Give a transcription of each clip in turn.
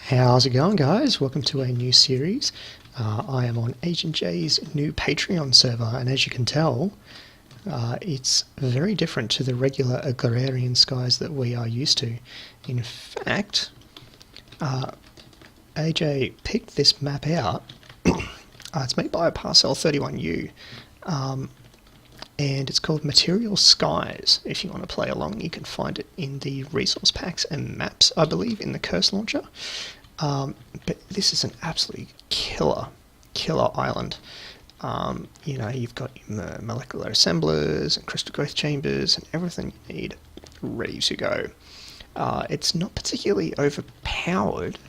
How's it going, guys? Welcome to a new series. I am on Agent J's new Patreon server, and as you can tell, it's very different to the regular Agrarian skies that we are used to. In fact, AJ picked this map out. It's made by Parcel 31U, and it's called Material Skies. If you want to play along, you can find it in the resource packs and maps, I believe, in the Curse Launcher. But this is an absolutely killer island. You've got your molecular assemblers and crystal growth chambers and everything you need ready to go. It's not particularly overpowered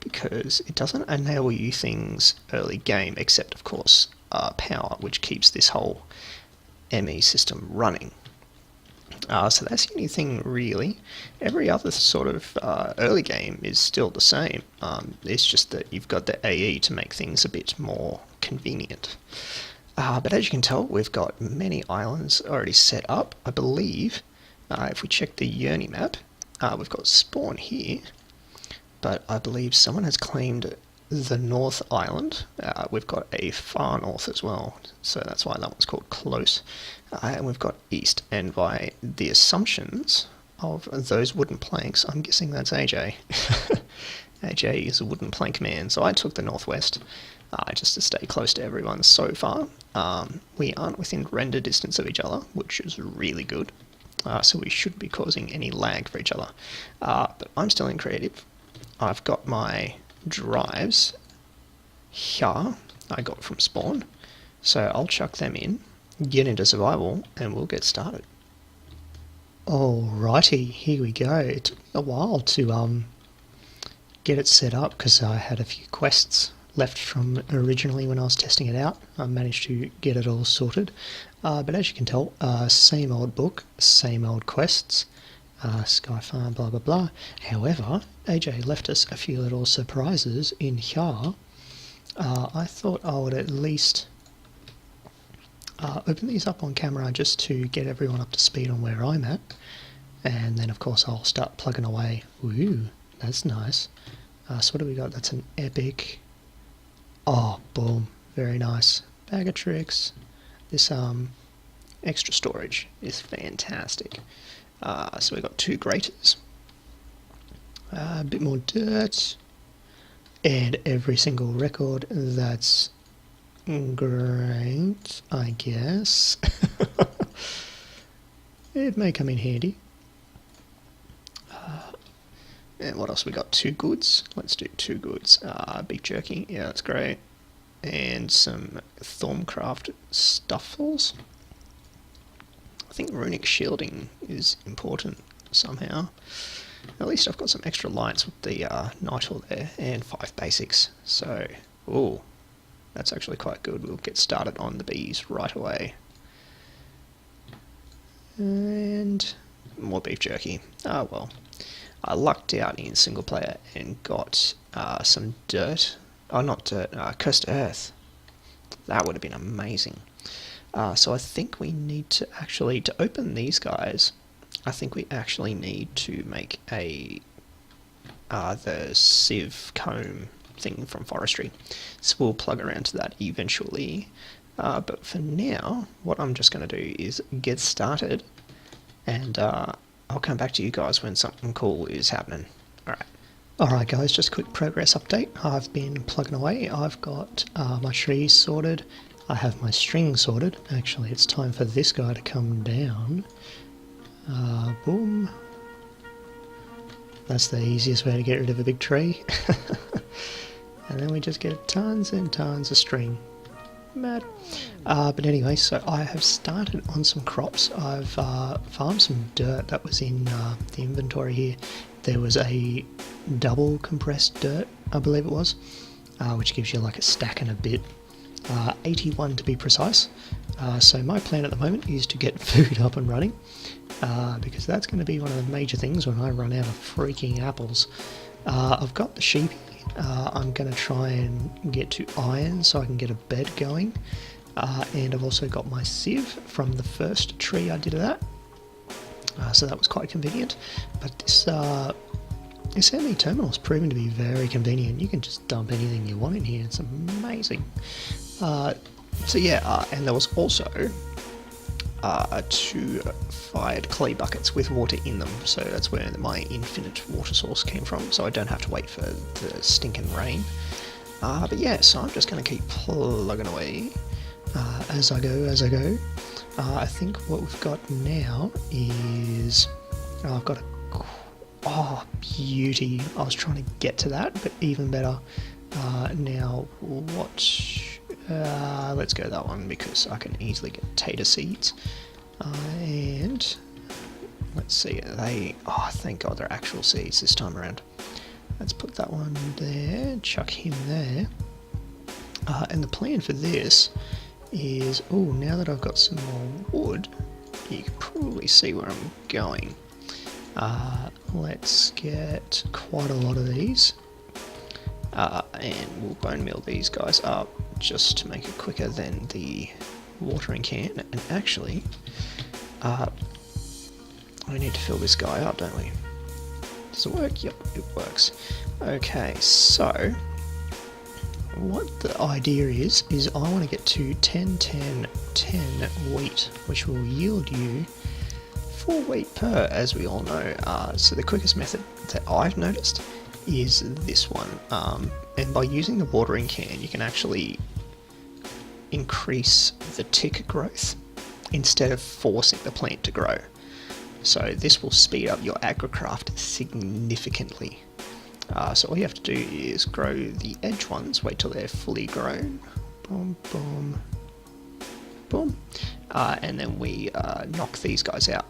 because it doesn't enable you things early game, except of course power, which keeps this whole ME system running. So that's the only thing really. Every other sort of early game is still the same. It's just that you've got the AE to make things a bit more convenient. But as you can tell, we've got many islands already set up. I believe, if we check the Yearny map, we've got spawn here, but I believe someone has claimed the North Island. We've got a far north as well, so that's why that one's called Close. And we've got East, and by the assumptions of those wooden planks, I'm guessing that's AJ. AJ is a wooden plank man, so I took the Northwest just to stay close to everyone so far. We aren't within render distance of each other, which is really good, so we shouldn't be causing any lag for each other. But I'm still in creative. I've got my drives here I got from spawn, so I'll chuck them in, get into survival, and we'll get started. Alrighty, here we go. It took a while to get it set up because I had a few quests left from originally when I was testing it out. I managed to get it all sorted, but as you can tell, same old book, same old quests. Sky Farm, blah blah blah. However, AJ left us a few little surprises in here. I thought I would at least open these up on camera just to get everyone up to speed on where I'm at, and then of course I'll start plugging away. Ooh, that's nice. So what do we got? That's an epic. Oh, boom, very nice. Bag of tricks. This extra storage is fantastic. So we've got 2 graters, a bit more dirt, and every single record. That's great, I guess. It may come in handy. And what else we got? 2 goods. Let's do 2 goods. Beef jerky, yeah, that's great. And some Thorncraft stuffles. I think runic shielding is important somehow. At least I've got some extra lights with the Nighthawk there, and 5 basics. So, ooh, that's actually quite good. We'll get started on the bees right away. And more beef jerky. Ah, well. I lucked out in single player and got some dirt. Oh, not dirt, cursed earth. That would have been amazing. So I think we need to actually, to open these guys, I think we actually need to make a the sieve comb thing from forestry. So we'll plug around to that eventually. But for now, what I'm just going to do is get started, and I'll come back to you guys when something cool is happening. Alright guys, just a quick progress update. I've been plugging away. I've got my trees sorted. I have my string sorted. Actually, it's time for this guy to come down. Boom. That's the easiest way to get rid of a big tree. And then we just get tons and tons of string. Mad. But anyway, so I have started on some crops. I've farmed some dirt that was in the inventory here. There was a double compressed dirt, I believe it was, which gives you like a stack and a bit. 81 to be precise. So my plan at the moment is to get food up and running, because that's going to be one of the major things when I run out of freaking apples. I've got the sheepy. I'm going to try and get to iron so I can get a bed going, and I've also got my sieve from the first tree I did of that, so that was quite convenient. But this This ME terminal is proving to be very convenient. You can just dump anything you want in here. It's amazing. So yeah, and there was also 2 fired clay buckets with water in them, so that's where my infinite water source came from, so I don't have to wait for the stinking rain. But yeah, so I'm just going to keep plugging away as I go. I think what we've got now is I've got a beauty. I was trying to get to that, but even better. Now let's go that one because I can easily get tater seeds. And let's see, thank God they're actual seeds this time around. Let's put that one there, chuck him there. And the plan for this is, now that I've got some more wood, you can probably see where I'm going. Let's get quite a lot of these, and we'll bone meal these guys up just to make it quicker than the watering can. And actually, we need to fill this guy up, don't we? Does it work? Yep, it works. Okay, so what the idea is I want to get to 10, 10, 10 wheat, which will yield you 4 wheat per, as we all know. So the quickest method that I've noticed is this one, and by using the watering can you can actually increase the tick growth instead of forcing the plant to grow. So this will speed up your agricraft significantly. So all you have to do is grow the edge ones, wait till they're fully grown, boom, boom, boom, and then we knock these guys out.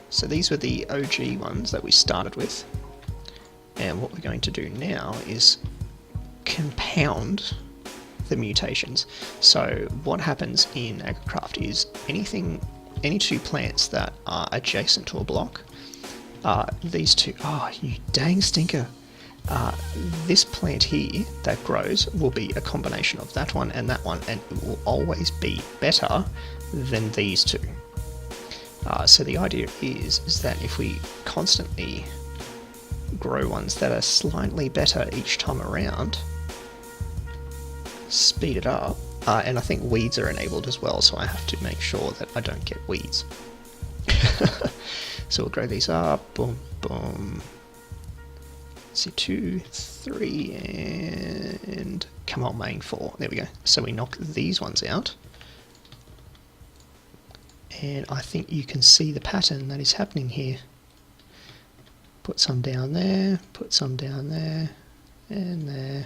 So these were the OG ones that we started with, and what we're going to do now is compound the mutations. So what happens in Agricraft is any 2 plants that are adjacent to a block, these 2, you dang stinker, this plant here that grows will be a combination of that one, and it will always be better than these 2. So the idea is that if we constantly grow ones that are slightly better each time around, speed it up, and I think weeds are enabled as well, so I have to make sure that I don't get weeds. So we'll grow these up, boom, boom. Let's see, 2, 3, and come on, main 4. There we go. So we knock these ones out. And I think you can see the pattern that is happening here. Put some down there, put some down there, and there,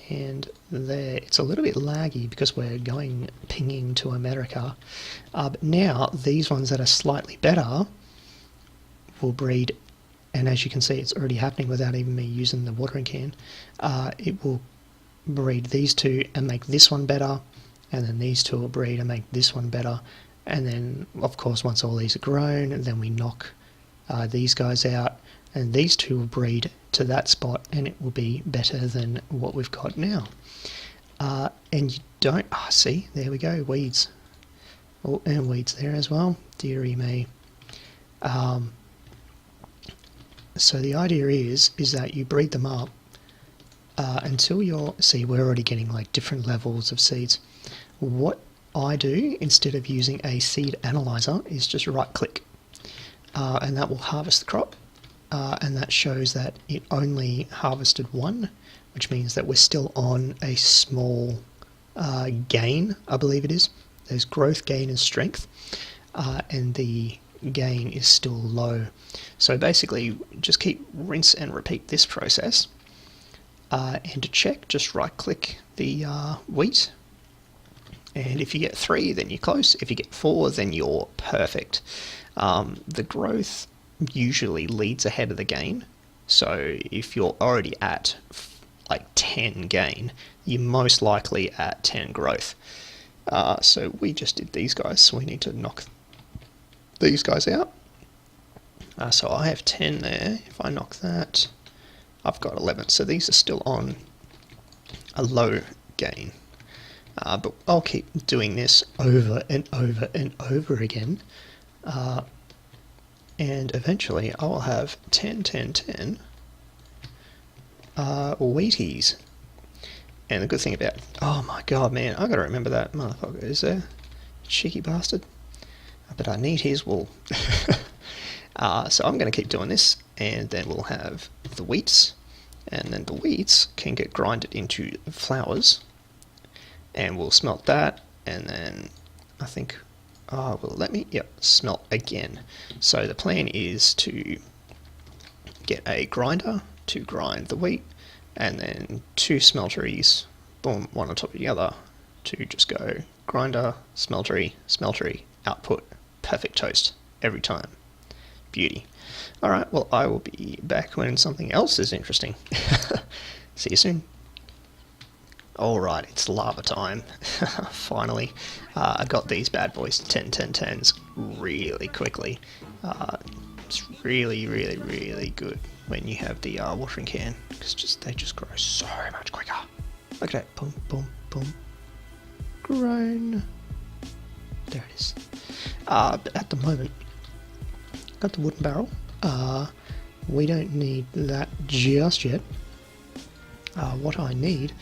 and there. It's a little bit laggy because we're going pinging to America. But now, these ones that are slightly better will breed, and as you can see, it's already happening without even me using the watering can. It will breed these 2 and make this one better, and then these 2 will breed and make this one better. And then, of course, once all these are grown, then we knock these guys out, and these 2 will breed to that spot, and it will be better than what we've got now. And you don't... see, there we go, weeds. Oh, and weeds there as well. Dearie me. So the idea is that you breed them up until you're... See, we're already getting like different levels of seeds. What I do, instead of using a seed analyzer, is just right click, and that will harvest the crop, and that shows that it only harvested 1, which means that we're still on a small gain, I believe it is. There's growth, gain and strength, and the gain is still low. So basically just keep rinse and repeat this process, and to check, just right click the wheat. And if you get 3, then you're close. If you get 4, then you're perfect. The growth usually leads ahead of the gain. So if you're already at like 10 gain, you're most likely at 10 growth. So we just did these guys, so we need to knock these guys out. So I have 10 there. If I knock that, I've got 11. So these are still on a low gain. But I'll keep doing this over and over and over again and eventually I will have 10, 10, 10 Wheaties. And the good thing about, oh my god, man, I gotta remember that motherfucker is there, cheeky bastard. But I need his wool. So I'm going to keep doing this, and then we'll have the wheats, and then the wheats can get grinded into flours, and we'll smelt that, and then I think, will it let me? Yep, smelt again. So the plan is to get a grinder to grind the wheat, and then 2 smelteries, boom, one on top of the other, to just go grinder, smeltery, smeltery, output, perfect toast every time. Beauty. Alright, well, I will be back when something else is interesting. See you soon. Alright, it's lava time. Finally. I got these bad boys 10, 10, 10s really quickly. It's really, really, really good when you have the watering can, because they just grow so much quicker. Look at that. Boom, boom, boom. Grown. There it is. But at the moment, got the wooden barrel. We don't need that just yet. What I need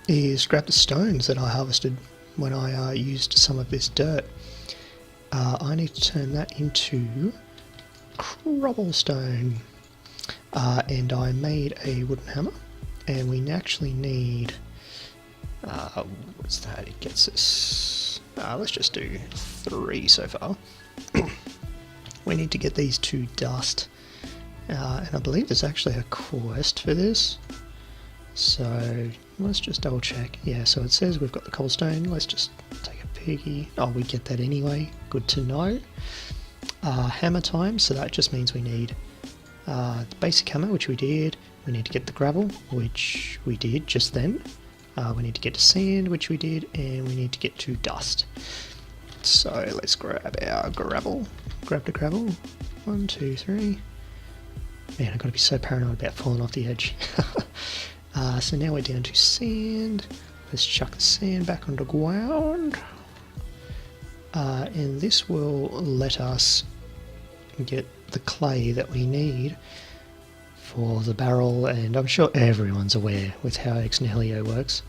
is grab the stones that I harvested when I used some of this dirt. I need to turn that into cobblestone. And I made a wooden hammer, and we actually need, what's that? It gets us, let's just do 3 so far. We need to get these to dust, and I believe there's actually a quest for this, so let's just double check. Yeah, so it says we've got the cobblestone. Let's just take a peeky. Oh, we get that anyway, good to know. Hammer time, so that just means we need the basic hammer, which we did. We need to get the gravel, which we did just then. We need to get to sand, which we did, and we need to get to dust. So let's grab our gravel. Grab the gravel. 1, 2, 3. Man, I've got to be so paranoid about falling off the edge. So now we're down to sand. Let's chuck the sand back on the ground. And this will let us get the clay that we need for the barrel, and I'm sure everyone's aware with how Xnelio works,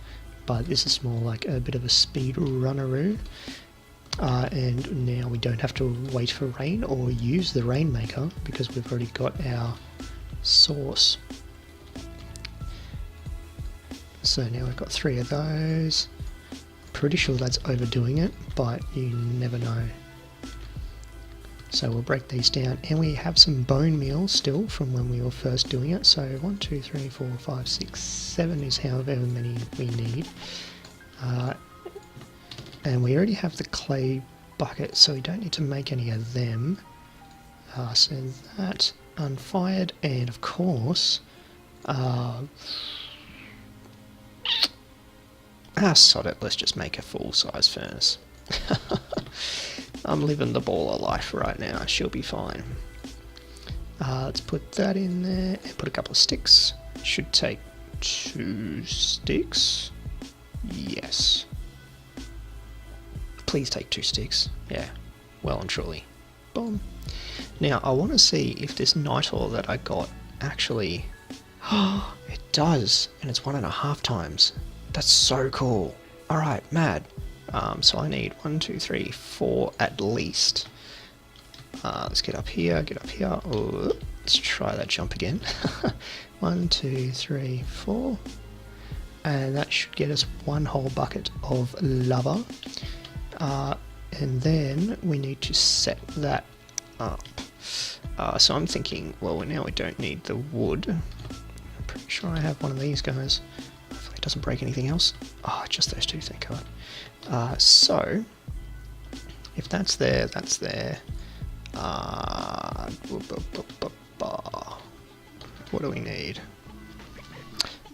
but this is more like a bit of a speed runneroo. And now we don't have to wait for rain or use the rainmaker because we've already got our source. So now we've got 3 of those. Pretty sure that's overdoing it, but you never know. So we'll break these down, and we have some bone meal still from when we were first doing it. So 1, 2, 3, 4, 5, 6, 7 is however many we need. And we already have the clay bucket, so we don't need to make any of them. So that unfired, and of course, sod it, let's just make a full-size furnace. I'm living the baller life right now, she'll be fine. Let's put that in there, and put a couple of sticks. Should take 2 sticks. Yes. Please take 2 sticks. Yeah, well and truly. Boom. Now, I want to see if this night ore that I got actually... it does, and it's 1.5 times. That's so cool. Alright, mad. So I need 1, 2, 3, 4 at least. Let's get up here, get up here. Oh, let's try that jump again. 1, 2, 3, 4. And that should get us 1 whole bucket of lava. And then we need to set that up. So I'm thinking, well, now we don't need the wood. I'm pretty sure I have one of these guys. Hopefully it doesn't break anything else. Oh, just those 2, thank God. So, if that's there, that's there. What do we need?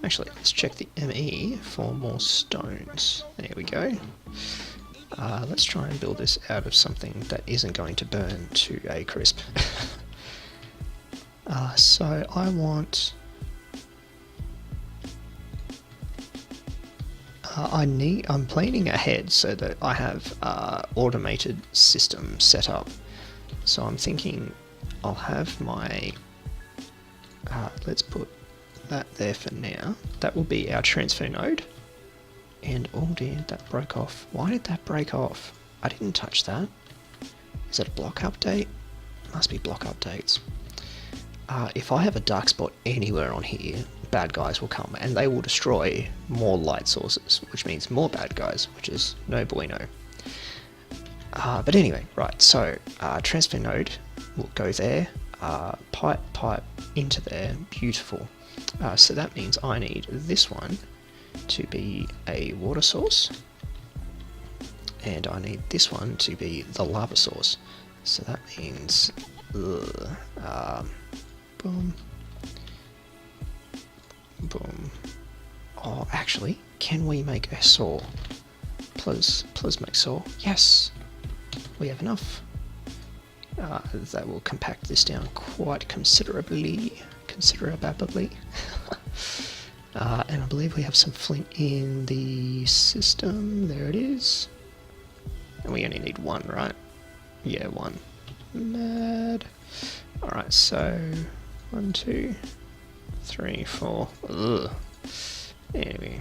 Actually, let's check the ME for more stones. There we go. Let's try and build this out of something that isn't going to burn to a crisp. So I want... I'm planning ahead so that I have automated system set up. So I'm thinking I'll have my, let's put that there for now. That will be our transfer node. And oh dear, that broke off. Why did that break off? I didn't touch that. Is it a block update? Must be block updates. If I have a dark spot anywhere on here, bad guys will come and they will destroy more light sources, which means more bad guys, which is no bueno. But anyway, right, so transfer node will go there, pipe into there, beautiful. So that means I need this one to be a water source, and I need this one to be the lava source. So that means boom, boom. Oh, actually, can we make a saw? Please make saw. Yes, we have enough. That will compact this down quite considerably. And I believe we have some flint in the system. There it is. And we only need one, right? Yeah, one. Mad. Alright, so 1, 2, 3, 4. Ugh. Anyway.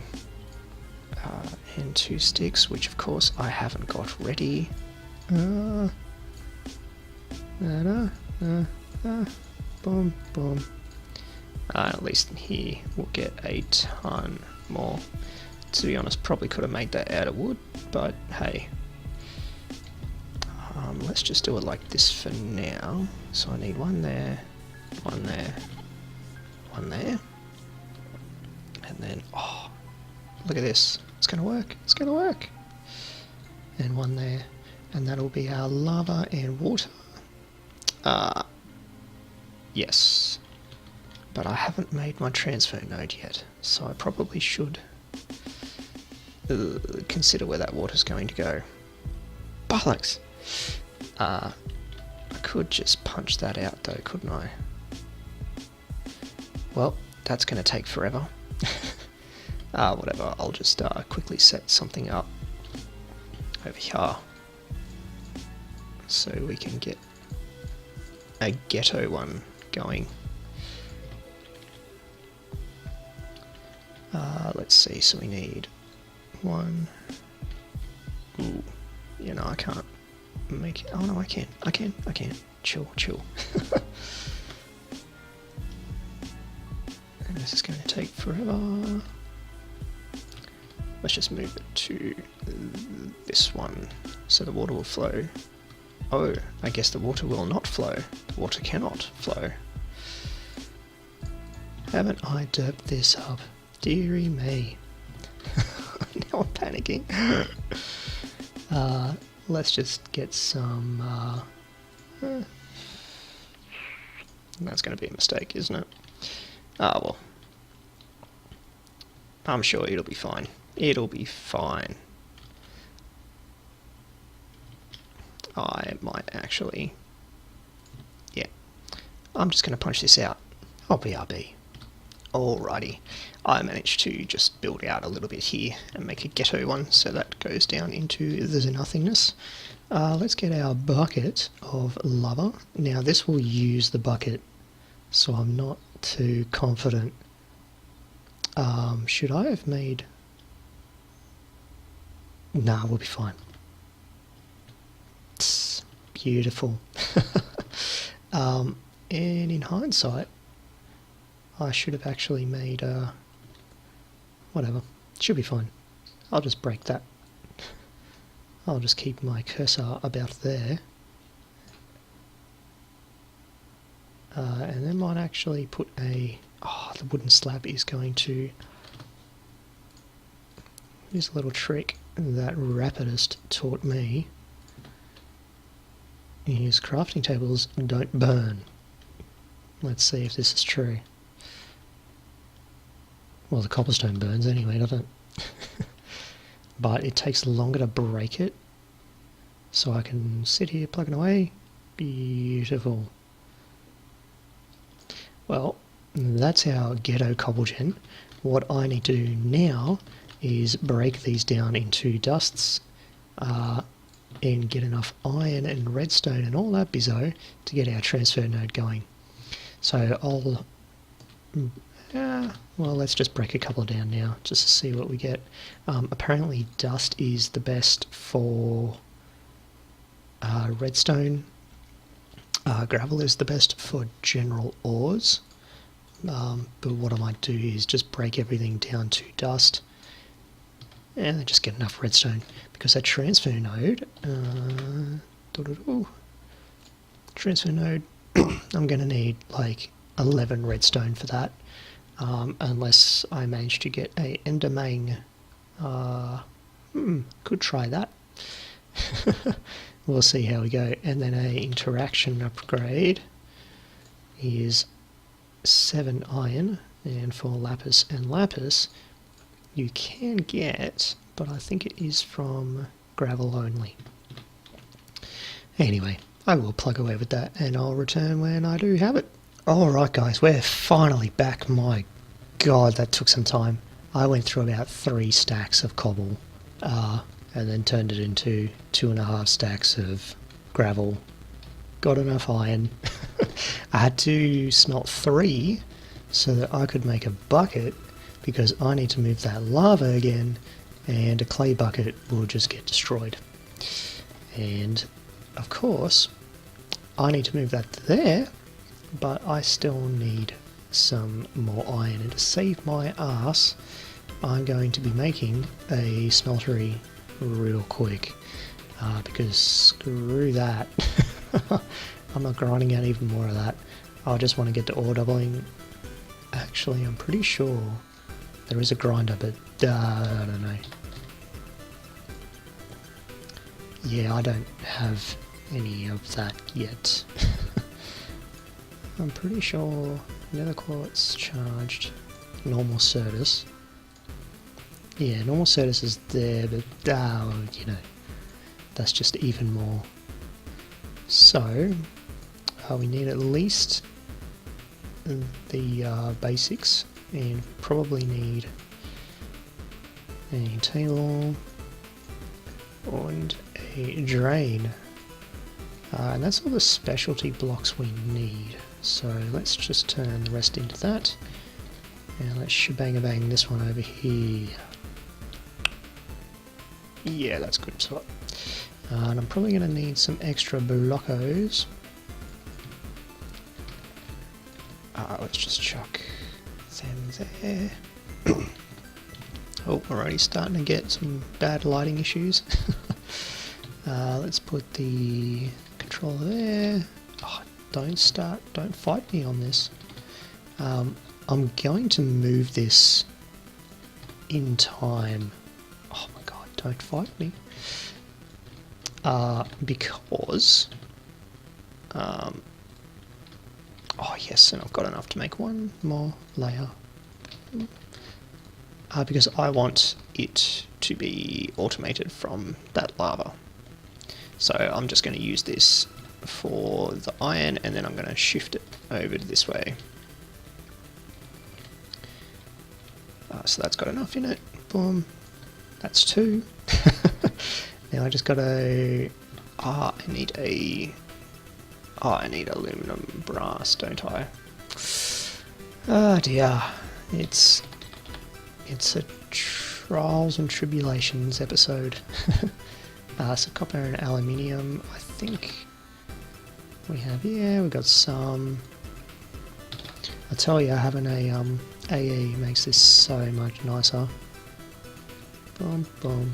And 2 sticks, which of course I haven't got ready. Boom, boom. At least in here we'll get a ton more. To be honest, probably could have made that out of wood, but hey. Let's just do it like this for now. So I need one there, one there, one there. And then, oh, look at this. It's going to work. It's going to work. And one there. And that'll be our lava and water. Yes. But I haven't made my transfer node yet, so I probably should consider where that water's going to go. Bollocks! I could just punch that out though, couldn't I? Well, that's going to take forever. Whatever, I'll just quickly set something up over here so we can get a ghetto one going. Let's see, so we need one. Ooh, you know, I can't make it. Oh no, I can. Chill. And this is going to take forever. Let's just move it to this one so the water will flow. Oh, I guess the water will not flow. The water cannot flow. Haven't I derped this up? Deary me. Now I'm panicking. Let's just get some... That's going to be a mistake, isn't it? Well. I'm sure it'll be fine. It'll be fine. I might actually... Yeah. I'm just going to punch this out. Oh, BRB. Alrighty. I managed to just build out a little bit here and make a ghetto one, so that goes down into the nothingness. Let's get our bucket of lava. Now this will use the bucket, so I'm not too confident. Should I have made... Nah, we'll be fine. It's beautiful. And in hindsight, I should have actually made, whatever, should be fine. I'll just break that. I'll just keep my cursor about there. And then might actually put a, the wooden slab is going to, here's a little trick that Rapidist taught me, is crafting tables don't burn. Let's see if this is true. Well, the cobblestone burns anyway, doesn't it? But it takes longer to break it. So I can sit here plugging away. Beautiful. Well, that's our ghetto cobble gen. What I need to do now is break these down into dusts. and get enough iron and redstone and all that bizzo to get our transfer node going. So I'll, well, let's just break a couple down now just to see what we get. Apparently dust is the best for redstone. Gravel is the best for general ores. But what I might do is just break everything down to dust and then just get enough redstone, because that transfer node, transfer node, I'm going to need like 11 redstone for that, unless I manage to get a endermang. Could try that. We'll see how we go. And then a interaction upgrade is 7 iron, and for lapis and lapis you can get, but I think it is from gravel only. Anyway, I will plug away with that and I'll return when I do have it. Alright guys, we're finally back. My god, that took some time. I went through about 3 stacks of cobble and then turned it into 2.5 stacks of gravel. Got enough iron. I had to smelt 3 so that I could make a bucket, because I need to move that lava again and a clay bucket will just get destroyed. And of course I need to move that there, but I still need some more iron, and to save my ass I'm going to be making a smeltery real quick, because screw that. I'm not grinding out even more of that. I just want to get to ore doubling. Actually, I'm pretty sure there is a grinder, but I don't know. Yeah, I don't have any of that yet. I'm pretty sure nether quartz charged. Normal service. Yeah, normal service is there, but you know, that's just even more. So we need at least the basics, and probably need a table and a drain, and that's all the specialty blocks we need. So let's just turn the rest into that, and let's shebang-a-bang this one over here. Yeah, that's good spot. And I'm probably going to need some extra blockos. Let's just chuck them there. Oh, we're already starting to get some bad lighting issues. Let's put the controller there. Oh, don't fight me on this. I'm going to move this in time. Oh my god, don't fight me. Because oh yes, and I've got enough to make one more layer, because I want it to be automated from that lava. So I'm just going to use this for the iron, and then I'm going to shift it over to this way. So that's got enough in it. Boom, that's 2. Now I just gotta, I need aluminum brass, don't I? Oh dear, it's a trials and tribulations episode. So copper and aluminium, I think we have, yeah, we got some. I tell you, having a AE makes this so much nicer. Boom, boom.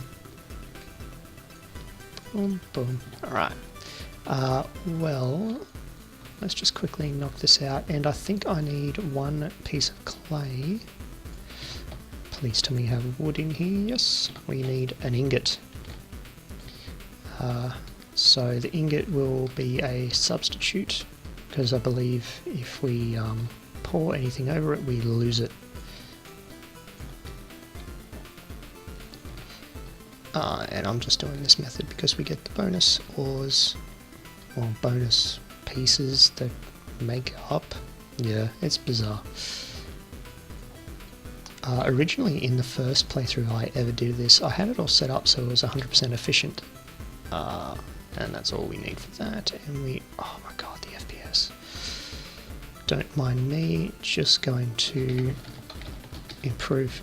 Boom, boom. Alright. Well, let's just quickly knock this out, and I think I need 1 piece of clay. Please tell me you have wood in here. Yes, we need an ingot. So the ingot will be a substitute, because I believe if we pour anything over it, we lose it. And I'm just doing this method because we get the bonus ores, or bonus pieces that make up. Yeah, it's bizarre. Originally in the first playthrough I ever did this, I had it all set up so it was 100% efficient. And that's all we need for that. And we, oh my god, the FPS. Don't mind me, just going to improve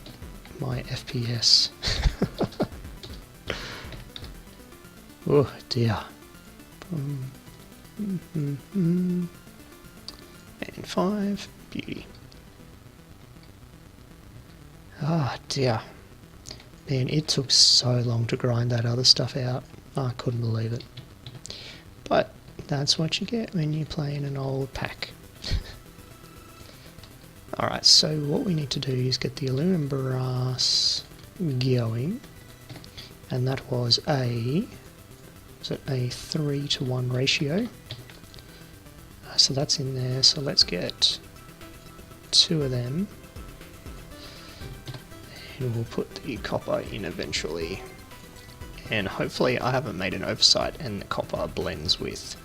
my FPS. Oh dear. And 5, beauty. Ah dear. Man, it took so long to grind that other stuff out. I couldn't believe it. But that's what you get when you play in an old pack. Alright, so what we need to do is get the aluminum brass going. And that was a 3-to-1 ratio. So that's in there, so let's get 2 of them. And we'll put the copper in eventually. And hopefully I haven't made an oversight and the copper blends with...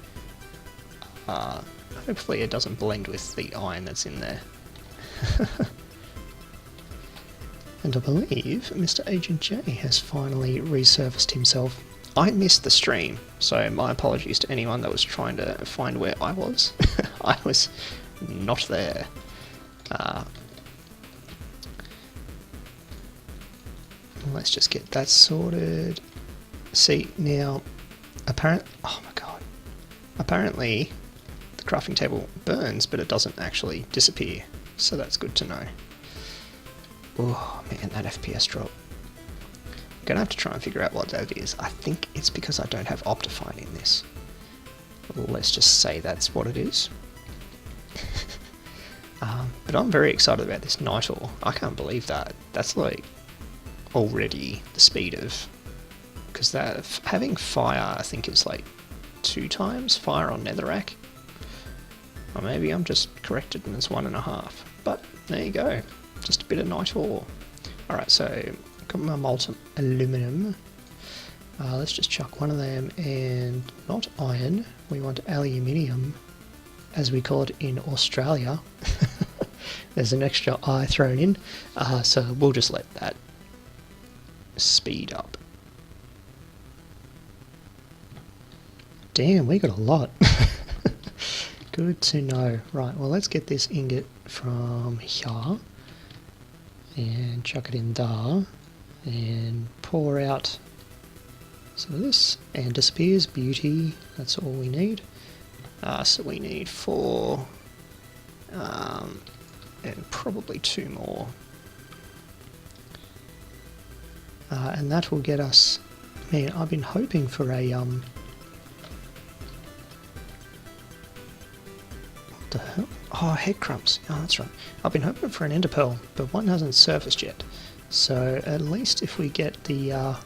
hopefully it doesn't blend with the iron that's in there. And I believe Mr. Agent J has finally resurfaced himself. I missed the stream, so my apologies to anyone that was trying to find where I was. I was not there. Let's just get that sorted. See, now, oh my god. Apparently, the crafting table burns, but it doesn't actually disappear. So that's good to know. Oh man, that FPS drop. I'm gonna have to try and figure out what that is. I think it's because I don't have Optifine in this. Let's just say that's what it is. But I'm very excited about this night ore. I can't believe that. That's like already the speed of... Because that having fire, I think, is like 2 times fire on netherrack. Or maybe I'm just corrected and it's 1.5. But there you go. Just a bit of night ore. Alright, so got my molten aluminum. Let's just chuck one of them, and not iron, we want aluminium, as we call it in Australia. There's an extra I thrown in, so we'll just let that speed up. Damn, we got a lot. Good to know. Right, well, let's get this ingot from here and chuck it in there and pour out some of this, and disappears. Beauty. That's all we need. So we need 4 and probably 2 more, and that will get us... Man, I've been hoping for a what the hell? Oh, head crumbs. Oh, that's right. I've been hoping for an ender pearl, but one hasn't surfaced yet. So at least if we get the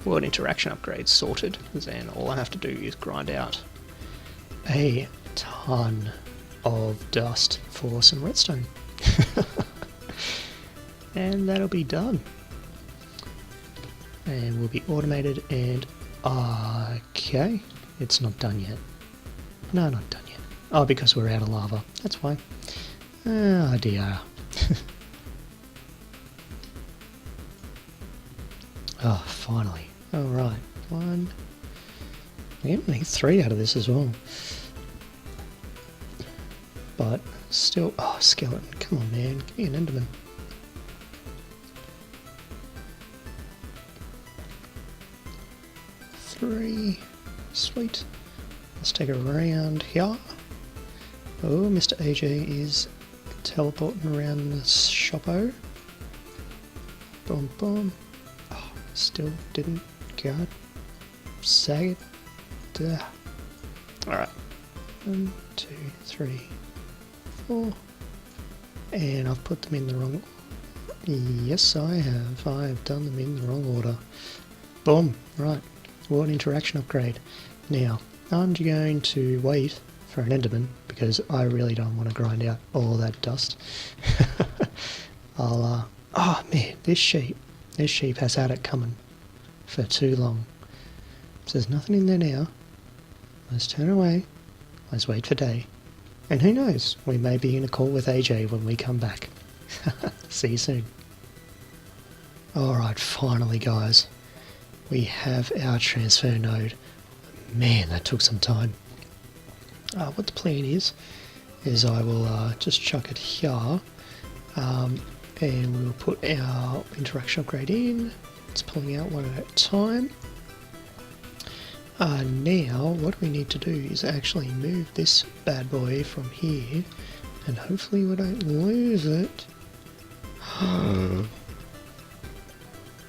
world interaction upgrades sorted, then all I have to do is grind out a ton of dust for some redstone. And that'll be done. And we'll be automated and... Okay, it's not done yet. No, not done yet. Oh, because we're out of lava. That's why. Oh dear. Oh, finally. Alright, 1. We need 3 out of this as well. But still... Oh, skeleton. Come on, man. Give me an enderman. Three. Sweet. Let's take a round here. Oh, Mr. AJ is teleporting around the shoppo. Boom, boom. Oh, still didn't God sag it. Duh. Alright. 1, 2, 3, 4. And I've put them in the wrong... Yes, I have. I have done them in the wrong order. Boom. Right. World interaction upgrade. Now, I'm going to wait for an enderman, because I really don't want to grind out all that dust. I'll, oh man, this sheep has had it coming for too long. So there's nothing in there now. Let's turn away. Let's wait for day. And who knows, we may be in a call with AJ when we come back. See you soon. Alright, finally guys. we have our transfer node. Man, that took some time. What the plan is I will just chuck it here, and we'll put our interaction upgrade in. It's pulling out one at a time. Now what we need to do is actually move this bad boy from here, and hopefully we don't lose it.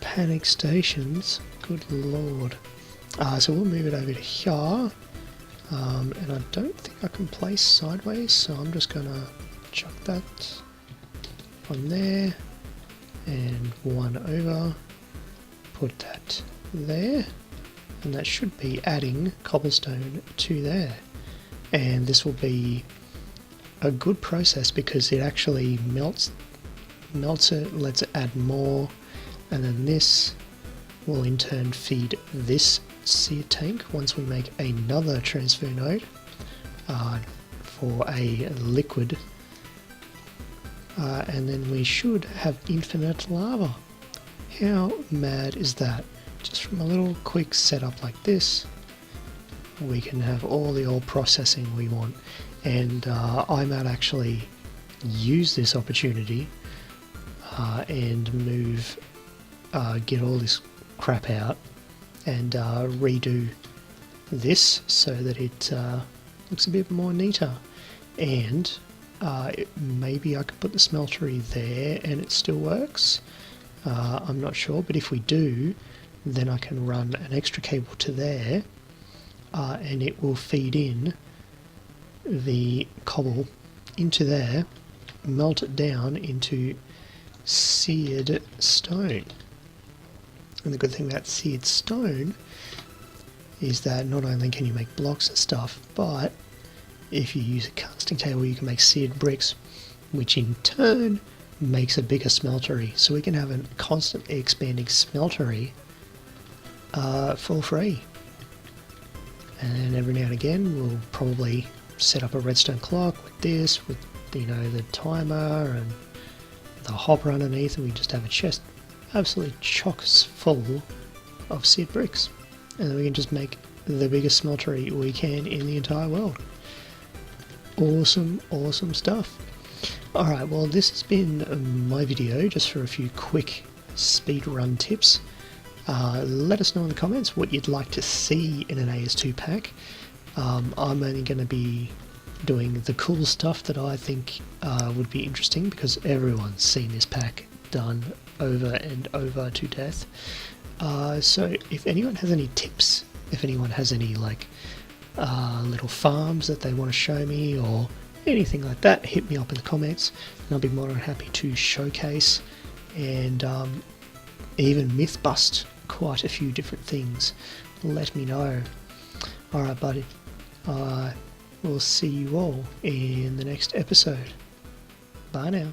Panic stations, good lord. So we'll move it over to here, and I don't think I can place sideways, so I'm just gonna chuck that on there, and one over, put that there, and that should be adding cobblestone to there. And this will be a good process because it actually melts it, lets it add more, and then this will in turn feed this seed tank once we make another transfer node for a liquid, and then we should have infinite lava. How mad is that? Just from a little quick setup like this, we can have all the oil processing we want. And I might actually use this opportunity and move, get all this crap out and redo this so that it looks a bit more neater. And maybe I could put the smeltery there and it still works. I'm not sure, but if we do, then I can run an extra cable to there, and it will feed in the cobble into there, melt it down into seared stone. And the good thing about seared stone is that not only can you make blocks and stuff, but if you use a casting table you can make seared bricks, which in turn makes a bigger smeltery. So we can have a constantly expanding smeltery for free. And every now and again we'll probably set up a redstone clock with this, with the timer and the hopper underneath, and we just have a chest absolutely chock full of seared bricks, and then we can just make the biggest smeltery we can in the entire world. Awesome stuff. Alright, well this has been my video just for a few quick speed run tips. Let us know in the comments what you'd like to see in an AS2 pack. I'm only going to be doing the cool stuff that I think would be interesting, because everyone's seen this pack done over and over to death. So if anyone has any tips, if anyone has any little farms that they want to show me or anything like that, hit me up in the comments and I'll be more than happy to showcase and even myth bust quite a few different things. Let me know. Alright buddy, we'll see you all in the next episode. Bye now.